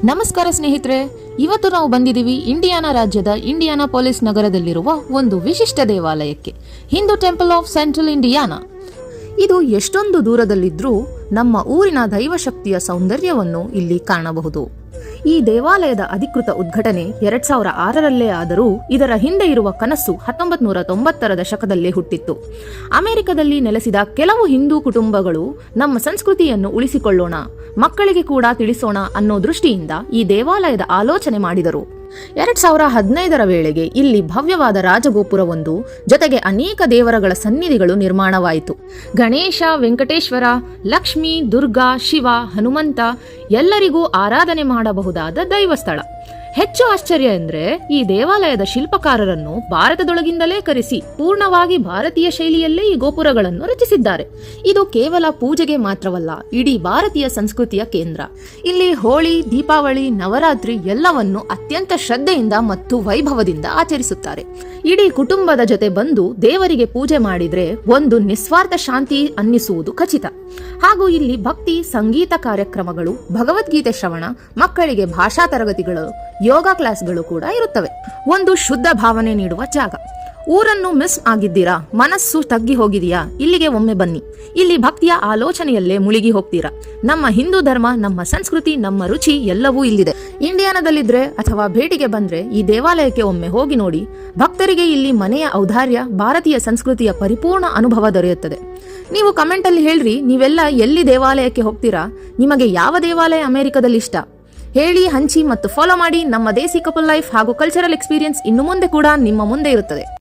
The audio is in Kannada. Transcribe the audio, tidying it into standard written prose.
ನಮಸ್ಕಾರ ಸ್ನೇಹಿತರೆ, ಇವತ್ತು ನಾವು ಬಂದಿದ್ದೀವಿ ಇಂಡಿಯಾನಾ ರಾಜ್ಯದ ಇಂಡಿಯಾನಾಪೋಲಿಸ್ ನಗರದಲ್ಲಿರುವ ಒಂದು ವಿಶಿಷ್ಟ ದೇವಾಲಯಕ್ಕೆ, Hindu temple of central Indiana. ಇದು ಎಷ್ಟೊಂದು ದೂರದಲ್ಲಿದ್ರೂ ನಮ್ಮ ಊರಿನ ದೈವಶಕ್ತಿಯ ಸೌಂದರ್ಯವನ್ನು ಇಲ್ಲಿ ಕಾಣಬಹುದು. ಈ ದೇವಾಲಯದ ಅಧಿಕೃತ ಉದ್ಘಾಟನೆ 2006ರಲ್ಲೇ ಆದರೂ ಇದರ ಹಿಂದೆ ಇರುವ ಕನಸು 1990ರ ದಶಕದಲ್ಲೇ ಹುಟ್ಟಿತ್ತು. ಅಮೆರಿಕದಲ್ಲಿ ನೆಲೆಸಿದ ಕೆಲವು ಹಿಂದೂ ಕುಟುಂಬಗಳು ನಮ್ಮ ಸಂಸ್ಕೃತಿಯನ್ನು ಉಳಿಸಿಕೊಳ್ಳೋಣ, ಮಕ್ಕಳಿಗೆ ಕೂಡ ತಿಳಿಸೋಣ ಅನ್ನೋ ದೃಷ್ಟಿಯಿಂದ ಈ ದೇವಾಲಯದ ಆಲೋಚನೆ ಮಾಡಿದರು. 2015ರ ವೇಳೆಗೆ ಇಲ್ಲಿ ಭವ್ಯವಾದ ರಾಜಗೋಪುರವೊಂದು, ಜೊತೆಗೆ ಅನೇಕ ದೇವರಗಳ ಸನ್ನಿಧಿಗಳು ನಿರ್ಮಾಣವಾಯಿತು. ಗಣೇಶ, ವೆಂಕಟೇಶ್ವರ, ಲಕ್ಷ್ಮಿ, ದುರ್ಗಾ, ಶಿವ, ಹನುಮಂತ ಎಲ್ಲರಿಗೂ ಆರಾಧನೆ ಮಾಡಬಹುದಾದ ದೈವಸ್ಥಳ. ಹೆಚ್ಚು ಆಶ್ಚರ್ಯ ಎಂದ್ರೆ ಈ ದೇವಾಲಯದ ಶಿಲ್ಪಕಾರರನ್ನು ಭಾರತದೊಳಗಿಂದಲೇ ಕರೆಸಿ ಪೂರ್ಣವಾಗಿ ಭಾರತೀಯ ಶೈಲಿಯಲ್ಲೇ ಈ ಗೋಪುರಗಳನ್ನು ರಚಿಸಿದ್ದಾರೆ. ಇದು ಕೇವಲ ಪೂಜೆಗೆ ಮಾತ್ರವಲ್ಲ, ಇಡೀ ಭಾರತೀಯ ಸಂಸ್ಕೃತಿಯ ಕೇಂದ್ರ. ಇಲ್ಲಿ ಹೋಳಿ, ದೀಪಾವಳಿ, ನವರಾತ್ರಿ ಎಲ್ಲವನ್ನು ಅತ್ಯಂತ ಶ್ರದ್ಧೆಯಿಂದ ಮತ್ತು ವೈಭವದಿಂದ ಆಚರಿಸುತ್ತಾರೆ. ಇಡೀ ಕುಟುಂಬದ ಜೊತೆ ಬಂದು ದೇವರಿಗೆ ಪೂಜೆ ಮಾಡಿದ್ರೆ ಒಂದು ನಿಸ್ವಾರ್ಥ ಶಾಂತಿ ಅನ್ನಿಸುವುದು ಖಚಿತ. ಹಾಗೂ ಇಲ್ಲಿ ಭಕ್ತಿ, ಸಂಗೀತ ಕಾರ್ಯಕ್ರಮಗಳು, ಭಗವದ್ಗೀತೆ ಶ್ರವಣ, ಮಕ್ಕಳಿಗೆ ಭಾಷಾ ತರಗತಿಗಳು, ಯೋಗ ಕ್ಲಾಸ್ಗಳು ಕೂಡ ಇರುತ್ತವೆ. ಒಂದು ಶುದ್ಧ ಭಾವನೆ ನೀಡುವ ಜಾಗ. ಊರನ್ನು ಮಿಸ್ ಆಗಿದ್ದೀರಾ, ಮನಸ್ಸು ತಗ್ಗಿ ಹೋಗಿದೆಯಾ, ಇಲ್ಲಿಗೆ ಒಮ್ಮೆ ಬನ್ನಿ. ಇಲ್ಲಿ ಭಕ್ತಿಯ ಆಲೋಚನೆಯಲ್ಲೇ ಮುಳುಗಿ ಹೋಗ್ತೀರಾ. ನಮ್ಮ ಹಿಂದೂ ಧರ್ಮ, ನಮ್ಮ ಸಂಸ್ಕೃತಿ, ನಮ್ಮ ರುಚಿ ಎಲ್ಲವೂ ಇಲ್ಲಿದೆ. ಇಂಡಿಯಾನದಲ್ಲಿದ್ರೆ ಅಥವಾ ಭೇಟಿಗೆ ಬಂದ್ರೆ ಈ ದೇವಾಲಯಕ್ಕೆ ಒಮ್ಮೆ ಹೋಗಿ ನೋಡಿ. ಭಕ್ತರಿಗೆ ಇಲ್ಲಿ ಮನೆಯ ಔದಾರ್ಯ, ಭಾರತೀಯ ಸಂಸ್ಕೃತಿಯ ಪರಿಪೂರ್ಣ ಅನುಭವ ದೊರೆಯುತ್ತದೆ. ನೀವು ಕಮೆಂಟ್ ಅಲ್ಲಿ ಹೇಳ್ರಿ, ನೀವೆಲ್ಲ ಎಲ್ಲಿ ದೇವಾಲಯಕ್ಕೆ ಹೋಗ್ತೀರಾ, ನಿಮಗೆ ಯಾವ ದೇವಾಲಯ ಅಮೆರಿಕದಲ್ಲಿ ಇಷ್ಟ ಹೇಳಿ, ಹಂಚಿ ಮತ್ತು ಫಾಲೋ ಮಾಡಿ. ನಮ್ಮ ದೇಸಿ ಕಪಲ್ ಲೈಫ್ ಹಾಗೂ ಕಲ್ಚರಲ್ ಎಕ್ಸ್ಪೀರಿಯನ್ಸ್ ಇನ್ನು ಮುಂದೆ ಕೂಡ ನಿಮ್ಮ ಮುಂದೆ ಇರುತ್ತದೆ.